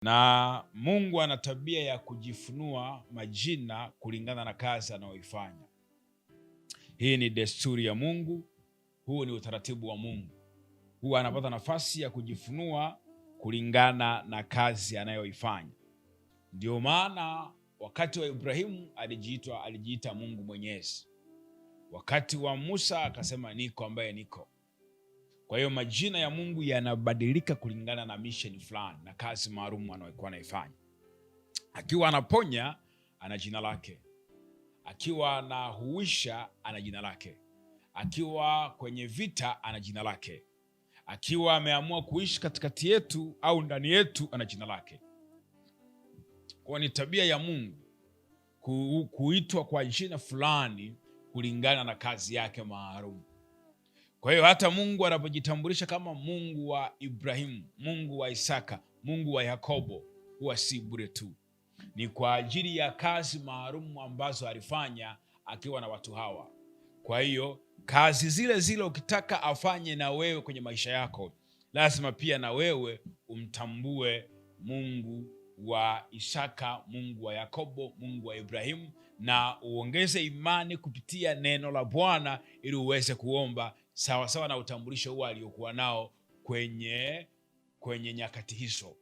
Na Mungu ana tabia ya kujifunua majina kulingana na kazi anayoifanya. Hii ni desturi ya Mungu, huu ni utaratibu wa Mungu. Huwa anapata nafasi ya kujifunua kulingana na kazi anayoifanya. Ndio maana wakati wa Ibrahimu alijiita Mungu Mwenyezi. Wakati wa Musa akasema niko ambaye niko. Kwa hiyo majina ya Mungu yanabadilika kulingana na mission fulani na kazi maalum anayokuwa anaifanya. Akiwa anaponya ana jina lake. Akiwa anahuisha ana jina lake. Akiwa kwenye vita ana jina lake. Akiwa ameamua kuishi katikati yetu au ndani yetu ana jina lake. Kwa ni tabia ya Mungu kuitwa kwa jina fulani kulingana na kazi yake maalum. Kwa hiyo hata Mungu anapojitambulisha kama Mungu wa Ibrahimu, Mungu wa Isaka, Mungu wa Yakobo, huwa si bure tu. Ni kwa ajili ya kazi maalum ambazo alifanya akiwa na watu hawa. Kwa hiyo kazi zile zile ukitaka afanye na wewe kwenye maisha yako, lazima pia na wewe umtambue Mungu wa Isaka, Mungu wa Yakobo, Mungu wa Ibrahimu, na uongeze imani kupitia neno la Bwana ili uweze kuomba sawa sawa na utambulisho huo aliokuwa nao kwenye nyakati hizo.